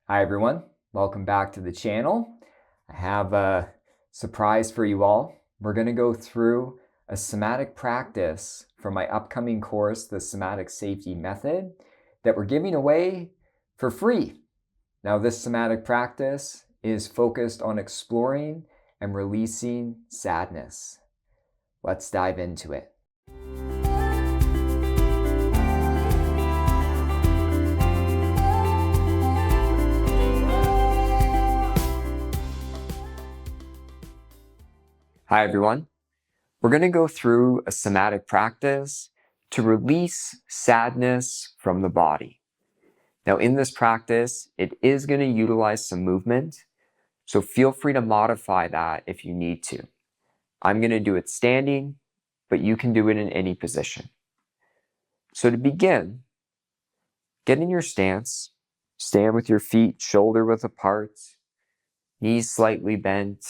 Hi everyone, welcome back to the channel. I have a surprise for you all. We're going to go through a somatic practice from my upcoming course, the Somatic Safety Method, that we're giving away for free. Now this somatic practice is focused on exploring and releasing sadness. Let's dive into it. Hi everyone. We're going to go through a somatic practice to release sadness from the body. Now in this practice, it is going to utilize some movement, so feel free to modify that if you need to. I'm going to do it standing, but you can do it in any position. So to begin, get in your stance, stand with your feet shoulder width apart, knees slightly bent,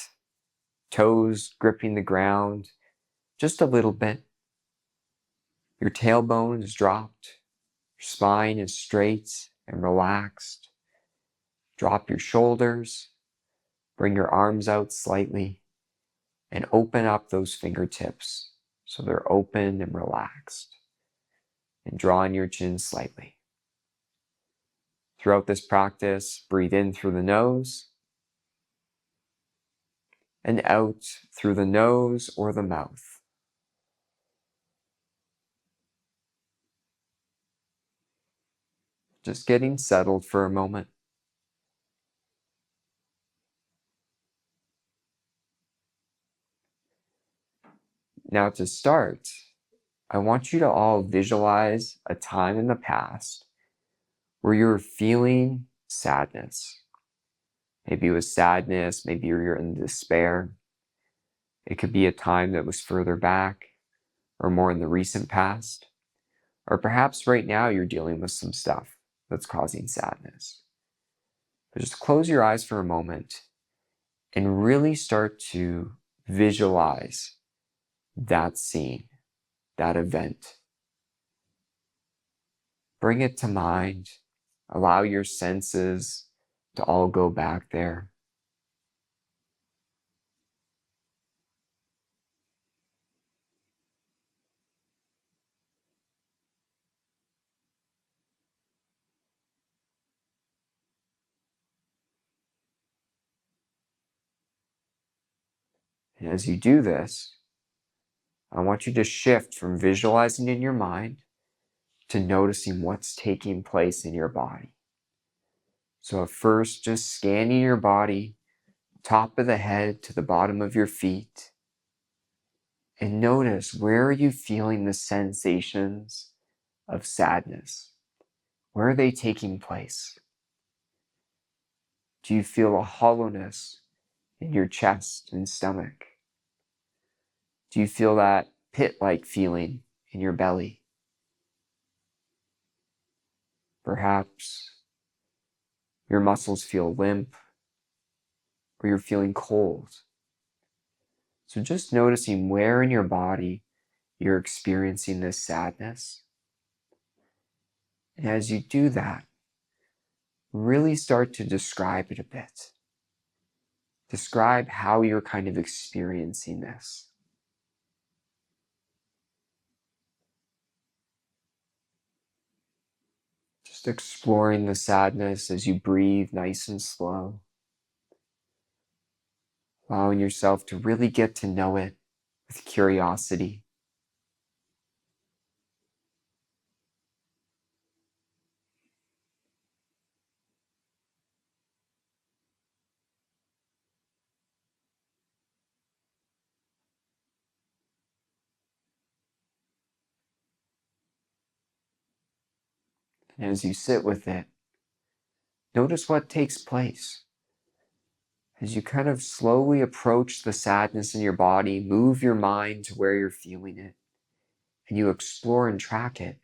toes gripping the ground just a little bit. Your tailbone is dropped, your spine is straight and relaxed. Drop your shoulders, bring your arms out slightly, and open up those fingertips so they're open and relaxed. And draw in your chin slightly. Throughout this practice, breathe in through the nose and out through the nose or the mouth. Just getting settled for a moment. Now to start, I want you to all visualize a time in the past where you were feeling sadness. Maybe it was sadness, maybe you were in despair. It could be a time that was further back or more in the recent past. Or perhaps right now you're dealing with some stuff that's causing sadness. But just close your eyes for a moment and really start to visualize that scene, that event. Bring it to mind. Allow your senses to all go back there. And as you do this, I want you to shift from visualizing in your mind to noticing what's taking place in your body. So at first, just scanning your body, top of the head to the bottom of your feet, and notice, where are you feeling the sensations of sadness? Where are they taking place? Do you feel a hollowness in your chest and stomach? Do you feel that pit-like feeling in your belly? Perhaps your muscles feel limp, or you're feeling cold. So just noticing where in your body you're experiencing this sadness. And as you do that, really start to describe it a bit. Describe how you're kind of experiencing this. Just exploring the sadness as you breathe nice and slow. Allowing yourself to really get to know it with curiosity. And as you sit with it, notice what takes place. As you kind of slowly approach the sadness in your body, move your mind to where you're feeling it, and you explore and track it.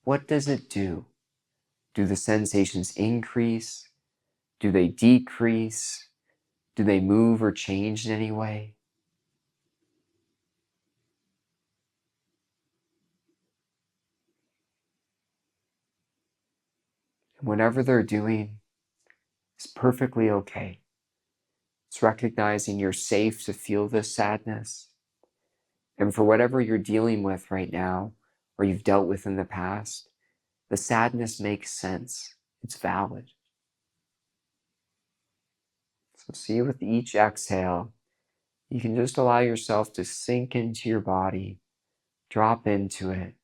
What does it do? Do the sensations increase? Do they decrease? Do they move or change in any way? And whatever they're doing, is perfectly okay. It's recognizing you're safe to feel this sadness. And for whatever you're dealing with right now, or you've dealt with in the past, the sadness makes sense. It's valid. So see, with each exhale, you can just allow yourself to sink into your body, drop into it,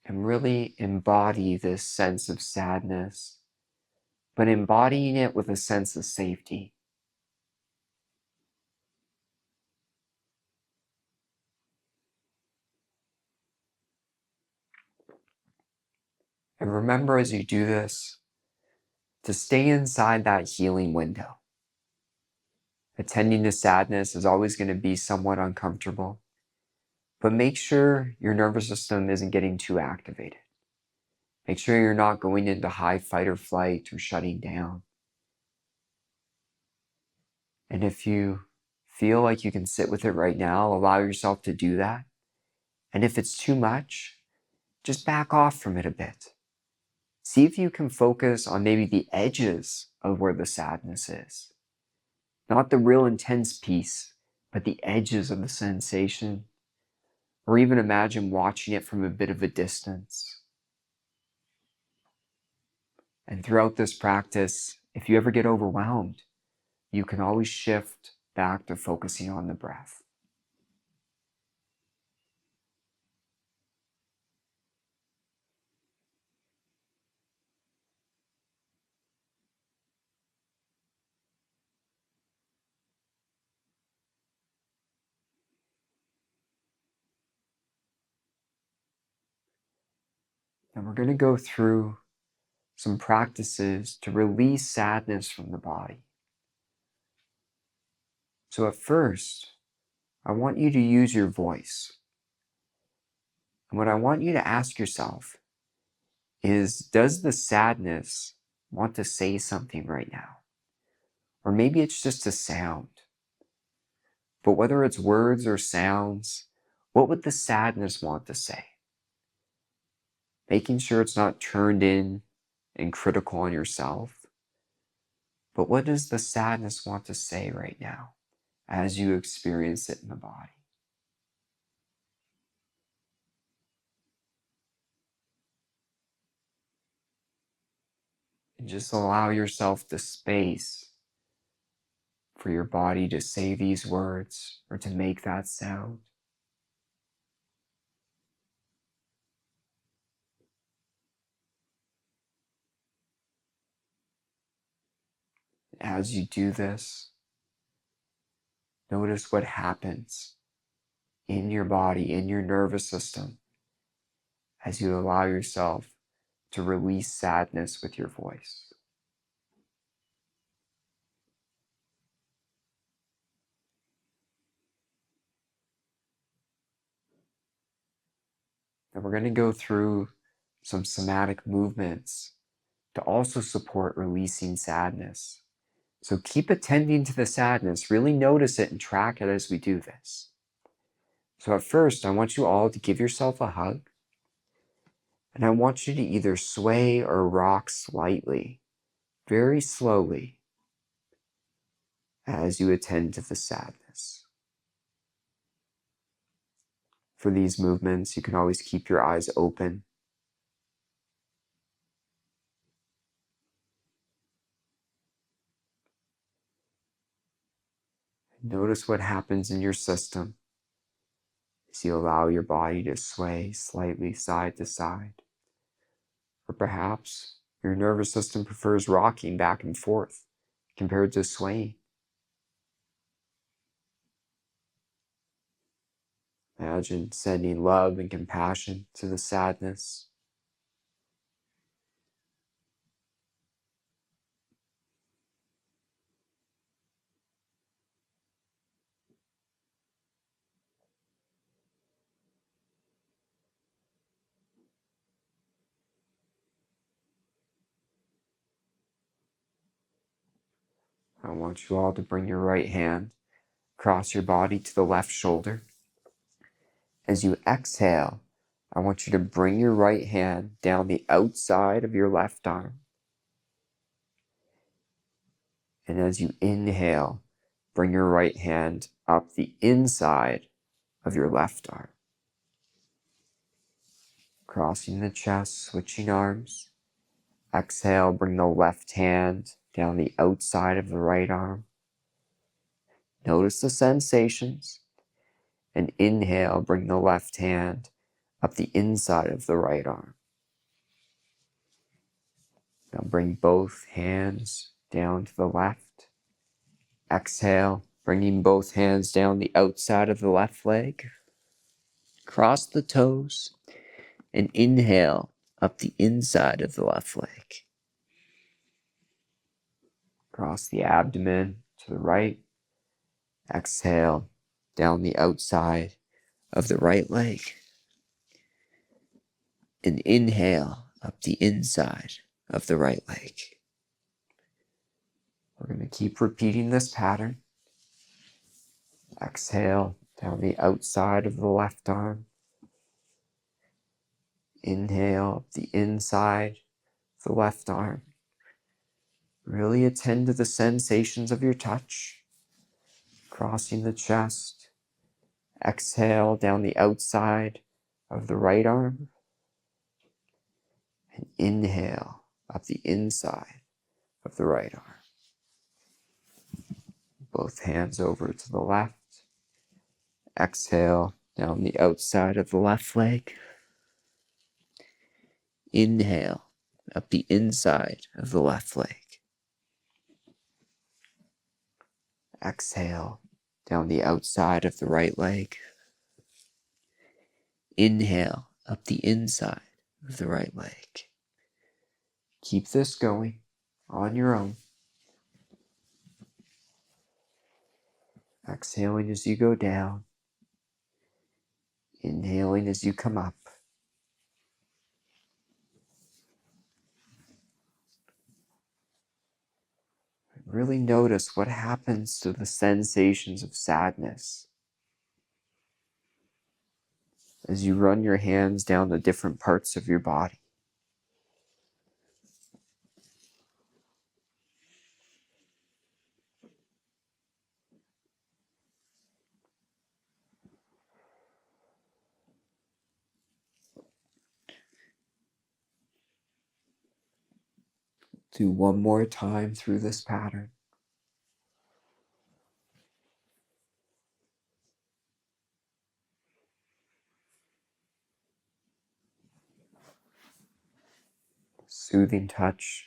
and really embody this sense of sadness, but embodying it with a sense of safety. And remember as you do this, to stay inside that healing window. Attending to sadness is always going to be somewhat uncomfortable, but make sure your nervous system isn't getting too activated. Make sure you're not going into high fight or flight or shutting down. And if you feel like you can sit with it right now, allow yourself to do that. And if it's too much, just back off from it a bit. See if you can focus on maybe the edges of where the sadness is. Not the real intense piece, but the edges of the sensation. Or even imagine watching it from a bit of a distance. And throughout this practice, if you ever get overwhelmed, you can always shift back to focusing on the breath. And we're going to go through some practices to release sadness from the body. So at first, I want you to use your voice. And what I want you to ask yourself is, does the sadness want to say something right now? Or maybe it's just a sound. But whether it's words or sounds, what would the sadness want to say? Making sure it's not turned in and critical on yourself. But what does the sadness want to say right now as you experience it in the body? And just allow yourself the space for your body to say these words or to make that sound. As you do this, notice what happens in your body, in your nervous system, as you allow yourself to release sadness with your voice. And we're going to go through some somatic movements to also support releasing sadness. So keep attending to the sadness, really notice it and track it as we do this. So at first, I want you all to give yourself a hug. And I want you to either sway or rock slightly, very slowly, as you attend to the sadness. For these movements, you can always keep your eyes open. Notice what happens in your system as you allow your body to sway slightly side to side. Or perhaps your nervous system prefers rocking back and forth compared to swaying. Imagine sending love and compassion to the sadness. I want you all to bring your right hand across your body to the left shoulder. As you exhale, I want you to bring your right hand down the outside of your left arm. And as you inhale, bring your right hand up the inside of your left arm. Crossing the chest, switching arms. Exhale, bring the left hand down the outside of the right arm. Notice the sensations. And inhale, bring the left hand up the inside of the right arm. Now bring both hands down to the left. Exhale, bringing both hands down the outside of the left leg. Cross the toes and inhale up the inside of the left leg. Cross the abdomen to the right. Exhale down the outside of the right leg. And inhale up the inside of the right leg. We're going to keep repeating this pattern. Exhale down the outside of the left arm. Inhale up the inside of the left arm. Really attend to the sensations of your touch. Crossing the chest. Exhale down the outside of the right arm. And inhale up the inside of the right arm. Both hands over to the left. Exhale down the outside of the left leg. Inhale up the inside of the left leg. Exhale down the outside of the right leg. Inhale up the inside of the right leg. Keep this going on your own. Exhaling as you go down. Inhaling as you come up. Really notice what happens to the sensations of sadness as you run your hands down the different parts of your body. Do one more time through this pattern. Soothing touch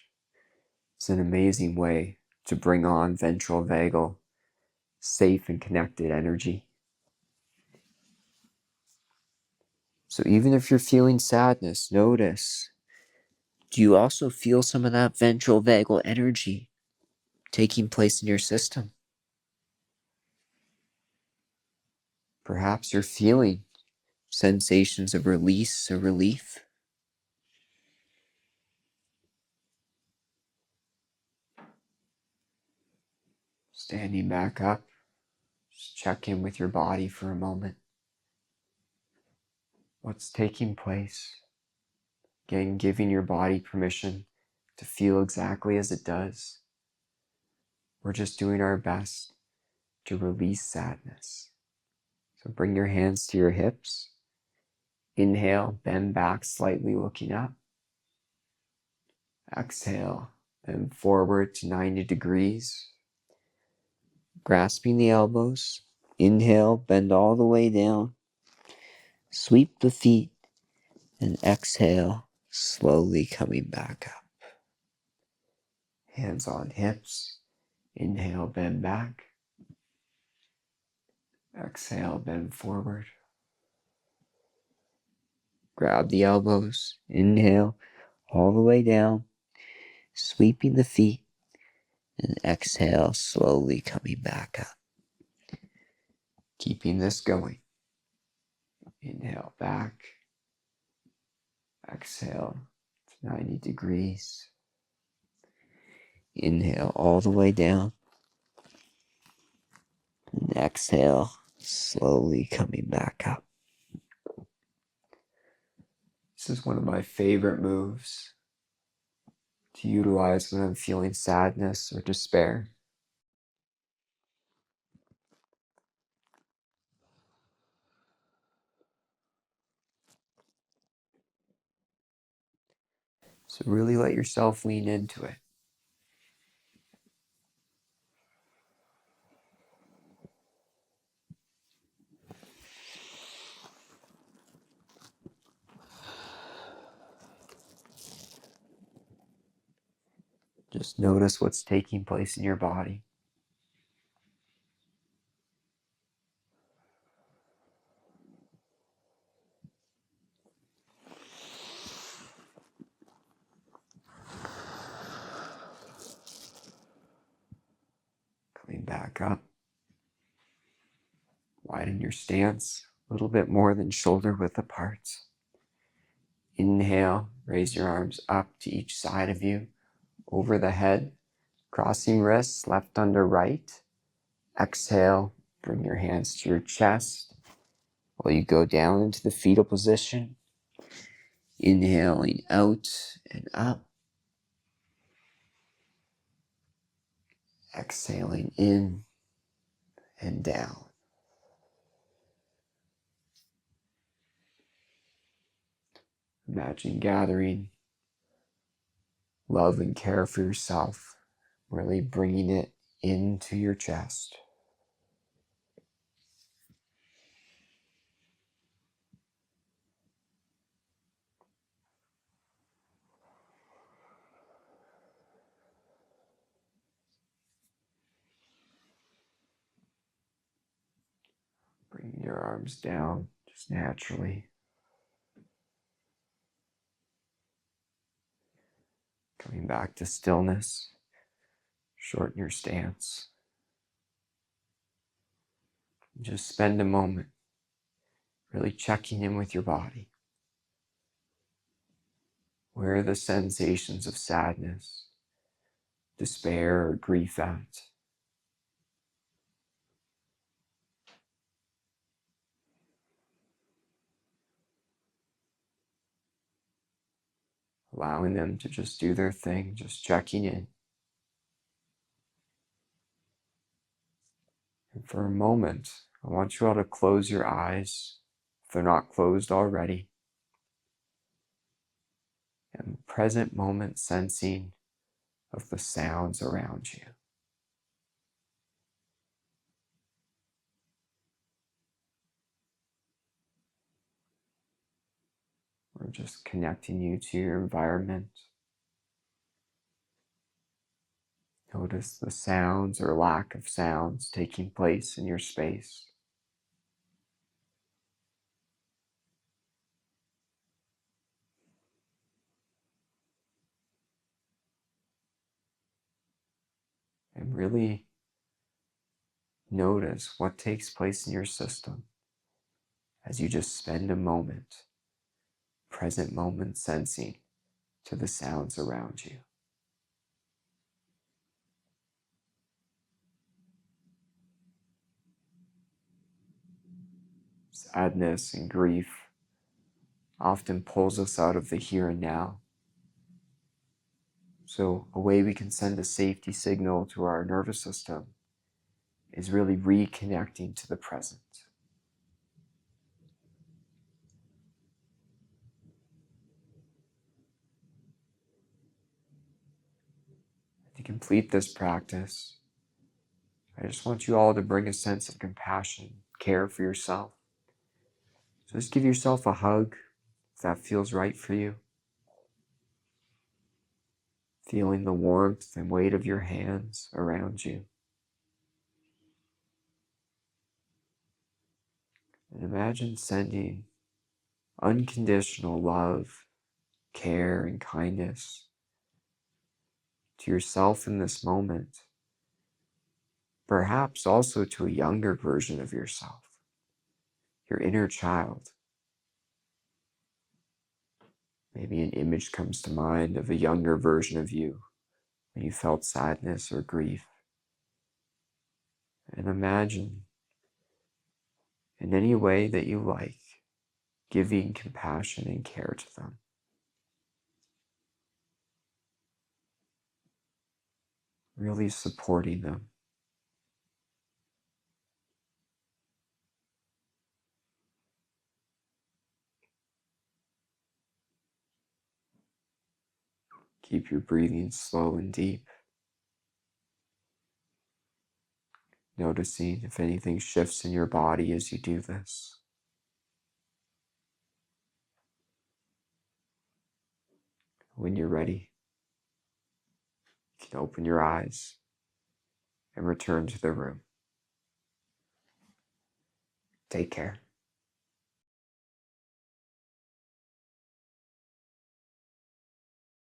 is an amazing way to bring on ventral vagal, safe and connected energy. So even if you're feeling sadness, notice, do you also feel some of that ventral vagal energy taking place in your system? Perhaps you're feeling sensations of release or relief. Standing back up, just check in with your body for a moment. What's taking place? Again, giving your body permission to feel exactly as it does. We're just doing our best to release sadness. So bring your hands to your hips. Inhale, bend back slightly, looking up. Exhale, bend forward to 90 degrees. Grasping the elbows. Inhale, bend all the way down. Sweep the feet. And exhale, slowly coming back up. Hands on hips. Inhale, bend back. Exhale, bend forward. Grab the elbows. Inhale, all the way down. Sweeping the feet. And exhale, slowly coming back up. Keeping this going. Inhale back. Exhale to 90 degrees. Inhale all the way down. And exhale, slowly coming back up. This is one of my favorite moves to utilize when I'm feeling sadness or despair. So really let yourself lean into it. Just notice what's taking place in your body. Coming back up. Widen your stance a little bit more than shoulder width apart. Inhale, raise your arms up to each side of you, over the head, crossing wrists, left under right. Exhale, bring your hands to your chest while you go down into the fetal position. Inhaling out and up. Exhaling in and down. Imagine gathering love and care for yourself, really bringing it into your chest. Bring your arms down just naturally. Coming back to stillness. Shorten your stance. Just spend a moment really checking in with your body. Where are the sensations of sadness, despair, or grief at? Allowing them to just do their thing, just checking in. And for a moment, I want you all to close your eyes, if they're not closed already. And present moment sensing of the sounds around you. We're just connecting you to your environment. Notice the sounds or lack of sounds taking place in your space. And really notice what takes place in your system as you just spend a moment, present moment sensing to the sounds around you. Sadness and grief often pulls us out of the here and now. So a way we can send a safety signal to our nervous system is really reconnecting to the present. To complete this practice, I just want you all to bring a sense of compassion, care for yourself. So just give yourself a hug if that feels right for you. Feeling the warmth and weight of your hands around you. And imagine sending unconditional love, care, and kindness to yourself in this moment. Perhaps also to a younger version of yourself, your inner child. Maybe an image comes to mind of a younger version of you when you felt sadness or grief. And imagine, in any way that you like, giving compassion and care to them. Really supporting them. Keep your breathing slow and deep. Noticing if anything shifts in your body as you do this. When you're ready, you can open your eyes and return to the room. Take care.